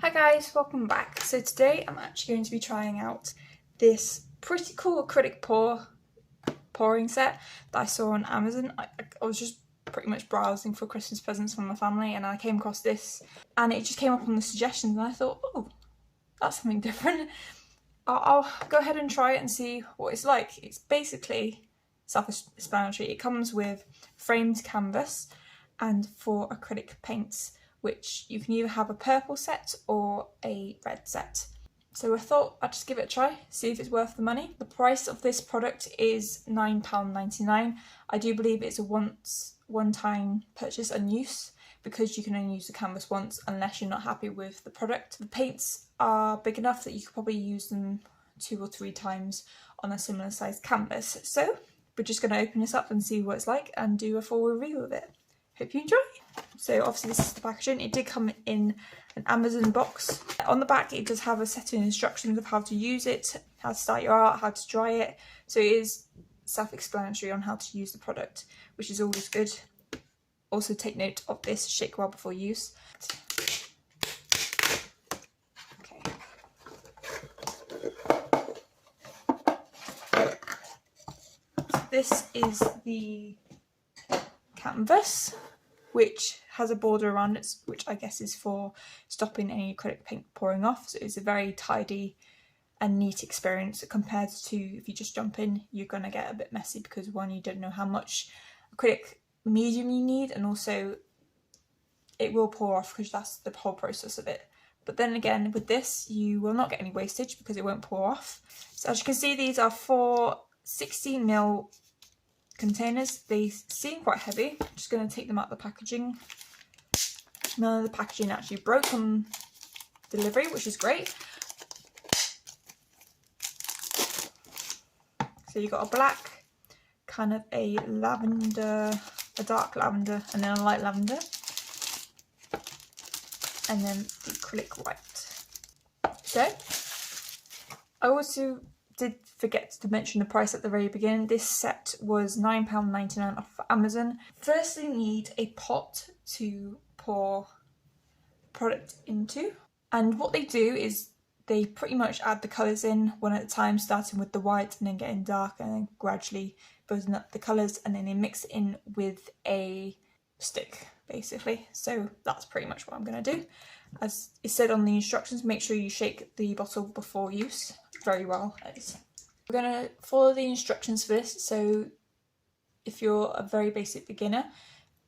Hi guys, welcome back. So today I'm actually going to be trying out this pretty cool acrylic pouring set that I saw on Amazon. I was just pretty much browsing for Christmas presents from my family and I came across this and it just came up on the suggestions and I thought, oh, that's something different. I'll go ahead and try it and see what it's like. It's basically self-explanatory. It comes with framed canvas and 4 acrylic paints, which you can either have a purple set or a red set. So I thought I'd just give it a try, see if it's worth the money. The price of this product is £9.99. I do believe it's a one-time purchase and use, because you can only use the canvas once unless you're not happy with the product. The paints are big enough that you could probably use them 2 or 3 times on a similar sized canvas. So we're just going to open this up and see what it's like and do a full review of it. Hope you enjoy. So obviously this is the packaging. It did come in an Amazon box. On the back it does have a set of instructions of how to use it, how to start your art, how to dry it. So it is self-explanatory on how to use the product, which is always good. Also take note of this, shake well before use. Okay. This is the canvas, which has a border around it, which I guess is for stopping any acrylic paint pouring off. So it's a very tidy and neat experience compared to if you just jump in, you're going to get a bit messy because one, you don't know how much acrylic medium you need, and also it will pour off because that's the whole process of it. But then again, with this, you will not get any wastage because it won't pour off. So as you can see, these are 4 16mm containers. They seem quite heavy. I'm just going to take them out of the packaging. None of the packaging actually broke on delivery, which is great. So you've got a black, kind of a lavender, a dark lavender, and then a light lavender, and then the acrylic white. So I also did forget to mention the price at the very beginning. This set was £9.99 off Amazon. Firstly, need a pot to pour product into, and what they do is they pretty much add the colours in one at a time, starting with the white and then getting dark and then gradually building up the colours, and then they mix it in with a stick basically. So that's pretty much what I'm going to do. As it said on the instructions, make sure you shake the bottle before use very well. We're going to follow the instructions for this, so if you're a very basic beginner,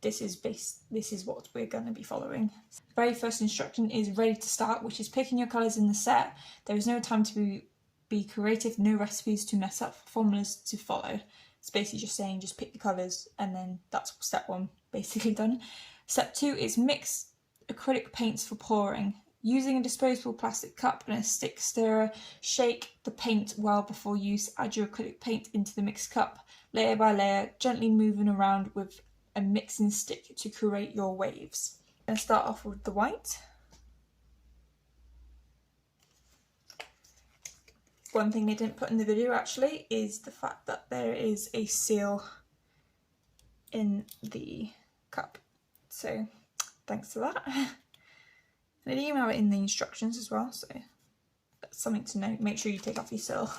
this is what we're going to be following. The very first instruction is ready to start, which is picking your colours in the set. There is no time to be creative, no recipes to mess up, formulas to follow. It's basically just saying just pick the colours, and then that's step 1 basically done. Step 2 is mix acrylic paints for pouring. Using a disposable plastic cup and a stick stirrer, shake the paint well before use. Add your acrylic paint into the mixed cup, layer by layer, gently moving around with a mixing stick to create your waves. I'm going to start off with the white. One thing they didn't put in the video actually is the fact that there is a seal in the cup. So thanks to that. They email it in the instructions as well, so that's something to note. Make sure you take off your seal.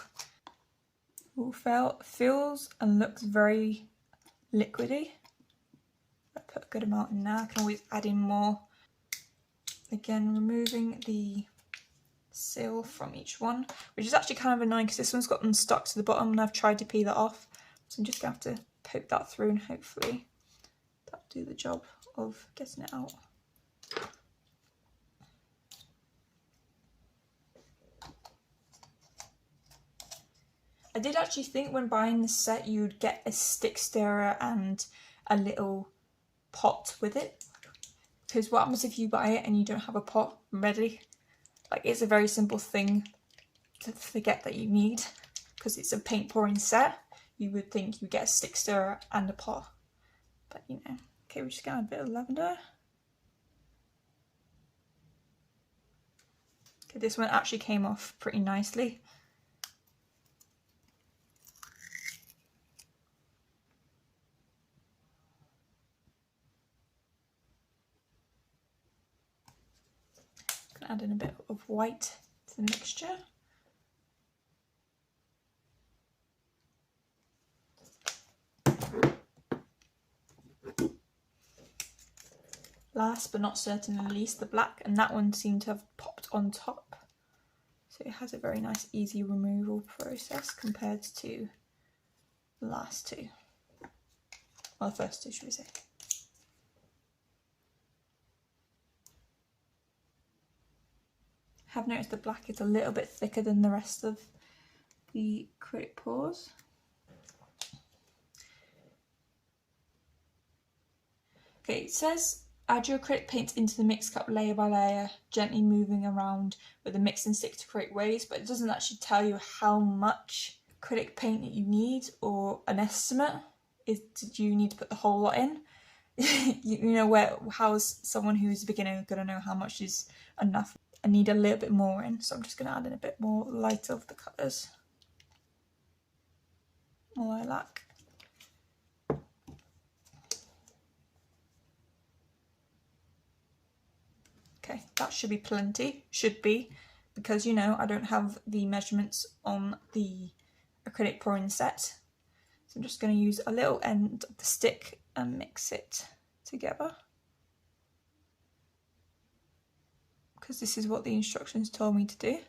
Ooh, feels and looks very liquidy. I put a good amount in now. I can always add in more. Again, removing the seal from each one, which is actually kind of annoying because this one's got them stuck to the bottom and I've tried to peel it off. So I'm just going to have to poke that through and hopefully that'll do the job of getting it out. I did actually think when buying this set you'd get a stick stirrer and a little pot with it, because what happens if you buy it and you don't have a pot ready? Like, it's a very simple thing to forget that you need, because it's a paint pouring set. You would think you get a stick stirrer and a pot, but you know. Okay, we're just gonna add a bit of lavender. Okay, this one actually came off pretty nicely. going to add in a bit of white to the mixture. Last but not certainly least, the black, and that one seemed to have popped on top. So it has a very nice easy removal process compared to the last two. Well, the first two, should we say. I have noticed the black is a little bit thicker than the rest of the acrylic pours. Okay, it says add your acrylic paint into the mix cup layer by layer, gently moving around with a mixing stick to create waves, but it doesn't actually tell you how much acrylic paint that you need or an estimate. Do you need to put the whole lot in? you know, how's someone who's a beginner going to know how much is enough? I need a little bit more in, so I'm just going to add in a bit more light of the colours. More lilac. Okay, that should be plenty, because you know I don't have the measurements on the acrylic pouring set. So I'm just going to use a little end of the stick and mix it together. Because this is what the instructions told me to do.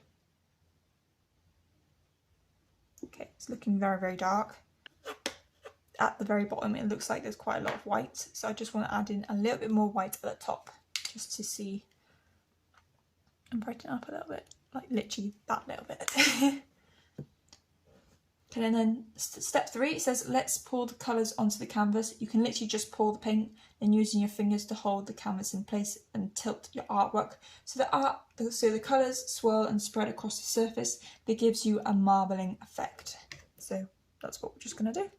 Okay, it's looking very, very dark. At the very bottom it looks like there's quite a lot of white, so I just want to add in a little bit more white at the top, just to see and brighten up a little bit, like literally that little bit. Okay, and then step 3, it says let's pour the colours onto the canvas. You can literally just pour the paint, then using your fingers to hold the canvas in place and tilt your artwork so the colours swirl and spread across the surface. That gives you a marbling effect. So that's what we're just going to do.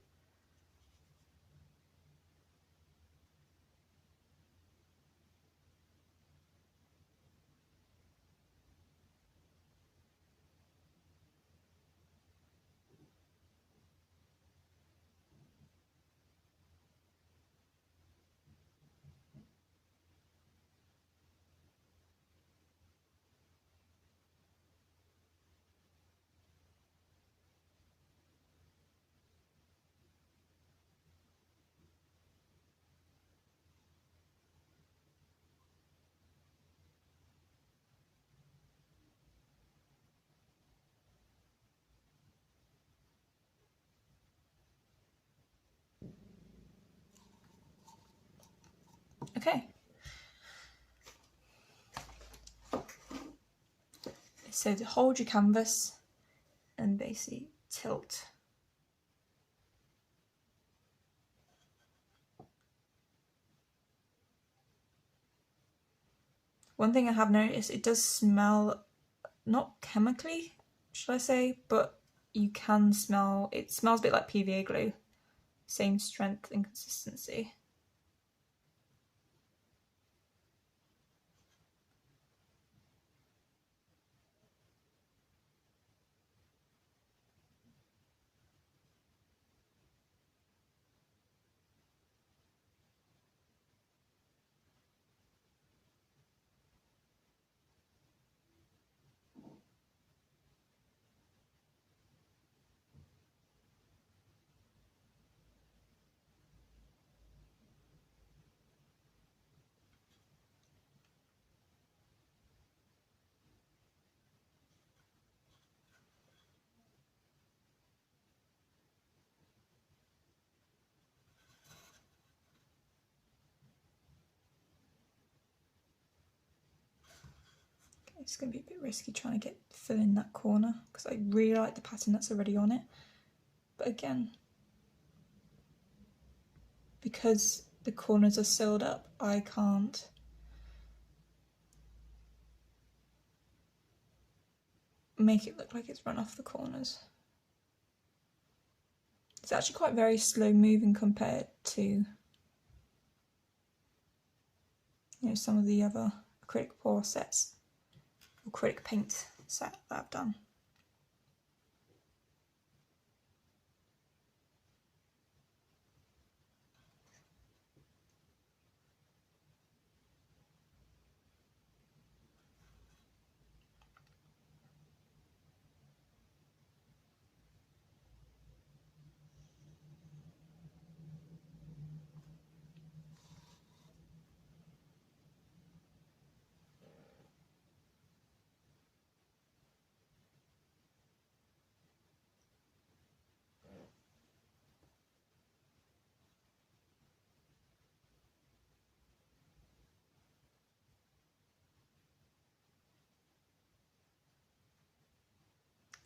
Okay. So to hold your canvas and basically tilt. One thing I have noticed, it does smell, not chemically, should I say, but you can smell, it smells a bit like PVA glue. Same strength and consistency. It's going to be a bit risky trying to fill in that corner because I really like the pattern that's already on it. But again, because the corners are sealed up, I can't make it look like it's run off the corners. It's actually quite very slow moving compared to some of the other acrylic pour sets, acrylic paint set that I've done.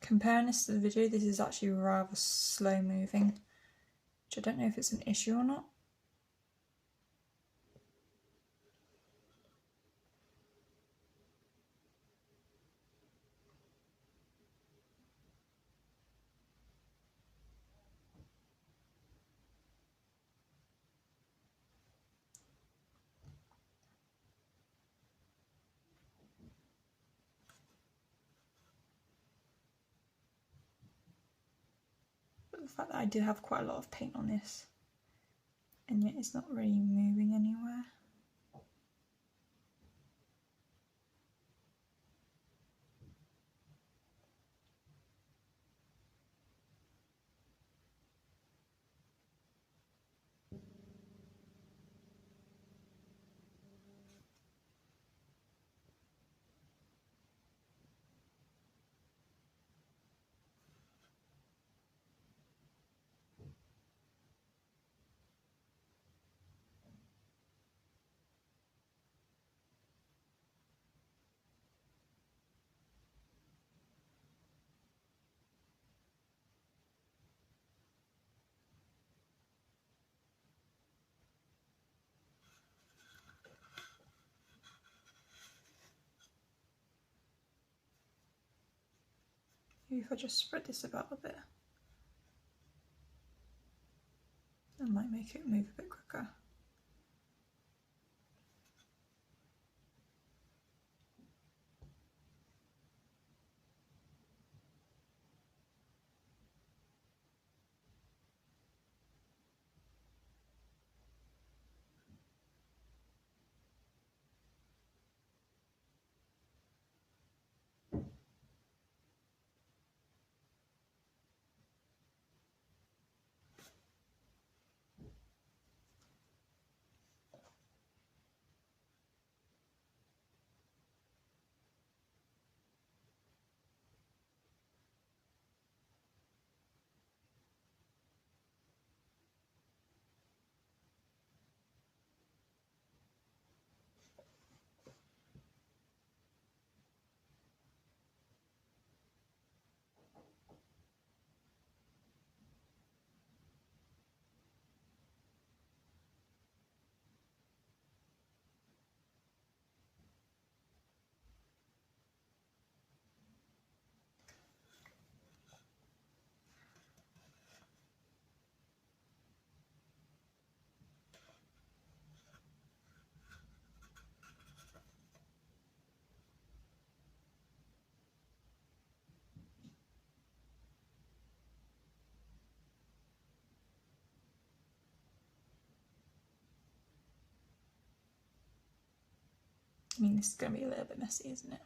Comparing this to the video, this is actually rather slow moving, which I don't know if it's an issue or not. But the fact that I do have quite a lot of paint on this, and yet it's not really moving anywhere. Maybe if I just spread this about a bit, that might make it move a bit quicker. I mean, this is going to be a little bit messy, isn't it?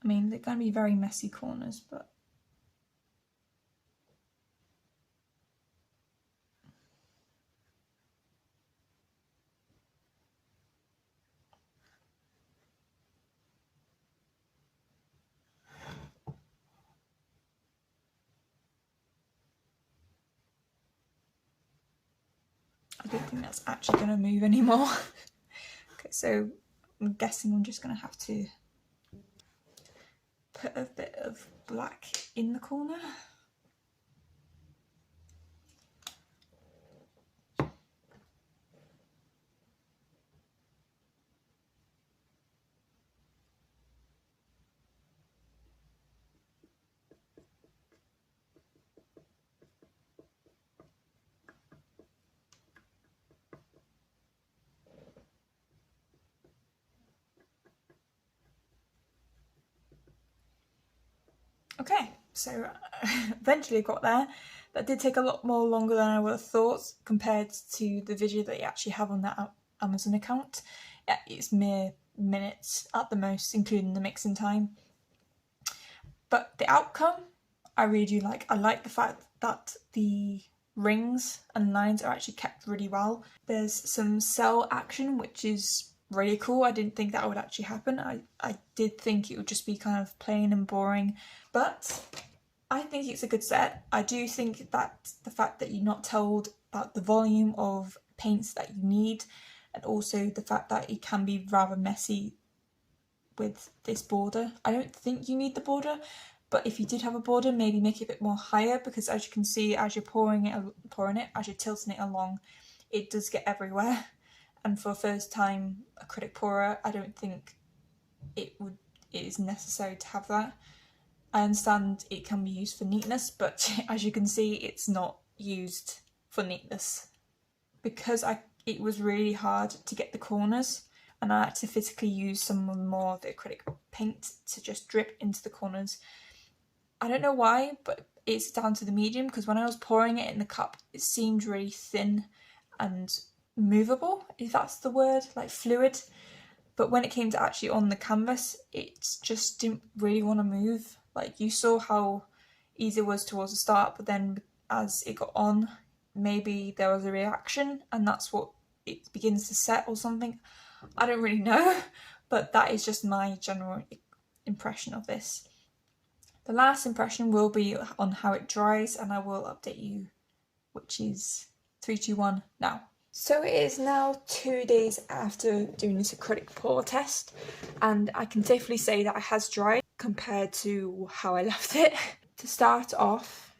I mean, they're going to be very messy corners, but I don't think that's actually going to move anymore. Okay, so I'm guessing I'm just going to have to put a bit of black in the corner. Okay, so eventually got there. That did take a lot more longer than I would have thought compared to the video that you actually have on that Amazon account. It's mere minutes at the most, including the mixing time. But the outcome, I really do like. I like the fact that the rings and lines are actually kept really well. There's some cell action, which is really cool. I didn't think that would actually happen. I did think it would just be kind of plain and boring, but I think it's a good set. I do think that the fact that you're not told about the volume of paints that you need, and also the fact that it can be rather messy with this border. I don't think you need the border, but if you did have a border, maybe make it a bit more higher, because as you can see, as you're pouring it, as you're tilting it along, it does get everywhere. And for a first time acrylic pourer, I don't think it is necessary to have that. I understand it can be used for neatness, but as you can see, it's not used for neatness. Because it was really hard to get the corners, and I had to physically use some more of the acrylic paint to just drip into the corners. I don't know why, but it's down to the medium, because when I was pouring it in the cup, it seemed really thin and movable, if that's the word, like fluid. But when it came to actually on the canvas, it just didn't really want to move. Like, you saw how easy it was towards the start, but then as it got on, maybe there was a reaction and that's what it begins to set or something. I don't really know, but that is just my general impression of this. The last impression will be on how it dries, and I will update you, which is 3, 2, 1 now. So it is now 2 days after doing this acrylic pour test, and I can safely say that it has dried compared to how I left it. To start off,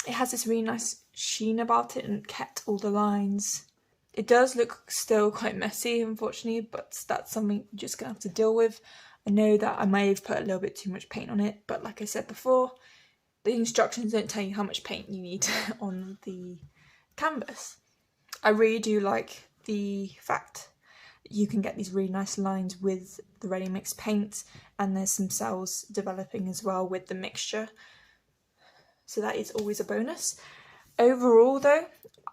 it has this really nice sheen about it and kept all the lines. It does look still quite messy, unfortunately, but that's something you're just going to have to deal with. I know that I may have put a little bit too much paint on it, but like I said before, the instructions don't tell you how much paint you need on the canvas. I really do like the fact that you can get these really nice lines with the ready mixed paint, and there's some cells developing as well with the mixture, so that is always a bonus. Overall though,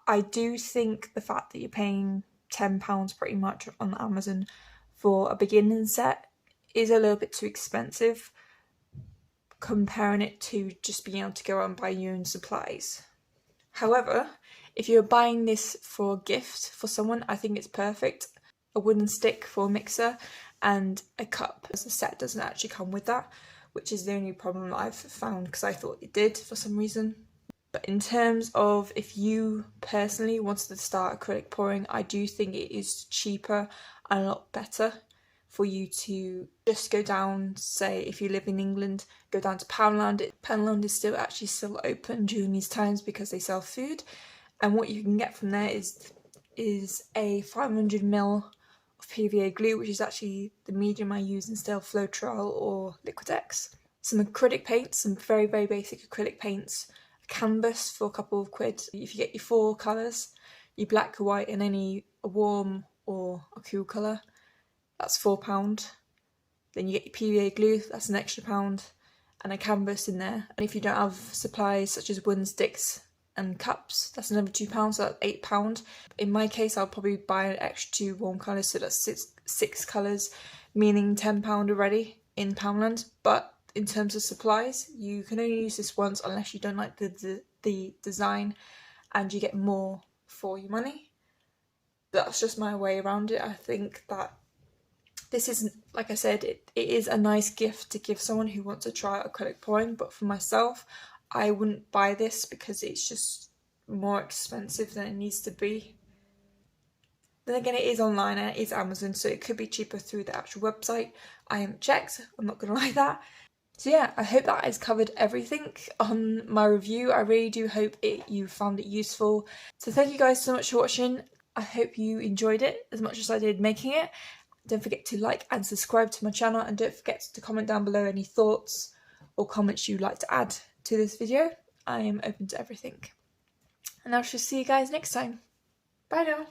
I do think the fact that you're paying £10 pretty much on Amazon for a beginning set is a little bit too expensive, comparing it to just being able to go out and buy your own supplies. However, if you're buying this for a gift for someone, I think it's perfect. A wooden stick for a mixer and a cup, as the set doesn't actually come with that, which is the only problem that I've found, because I thought it did for some reason. But in terms of if you personally wanted to start acrylic pouring, I do think it is cheaper and a lot better for you to just go down, say if you live in England, go down to Poundland. Poundland is still open during these times because they sell food, and what you can get from there is a 500ml of PVA glue, which is actually the medium I use instead of Floetrol or Liquitex. Some acrylic paints, some very, very basic acrylic paints, a canvas for a couple of quid. If you get your 4 colours, your black, white and any a warm or a cool colour, that's £4. Then you get your PVA glue, that's an extra £1, and a canvas in there. And if you don't have supplies such as wooden sticks and cups, that's another £2, so that's £8. In my case, I'll probably buy an extra 2 warm colours, so that's six colours, meaning £10 already in Poundland. But in terms of supplies, you can only use this once unless you don't like the design, and you get more for your money. That's just my way around it. I think that this isn't, like I said, it is a nice gift to give someone who wants to try acrylic pouring, but for myself, I wouldn't buy this because it's just more expensive than it needs to be. Then again, it is online and it is Amazon, so it could be cheaper through the actual website. I haven't checked, I'm not going to lie that. So yeah, I hope that has covered everything on my review. I really do hope you found it useful. So thank you guys so much for watching. I hope you enjoyed it as much as I did making it. Don't forget to like and subscribe to my channel, and don't forget to comment down below any thoughts or comments you'd like to add to this video. I am open to everything. And I shall see you guys next time. Bye now.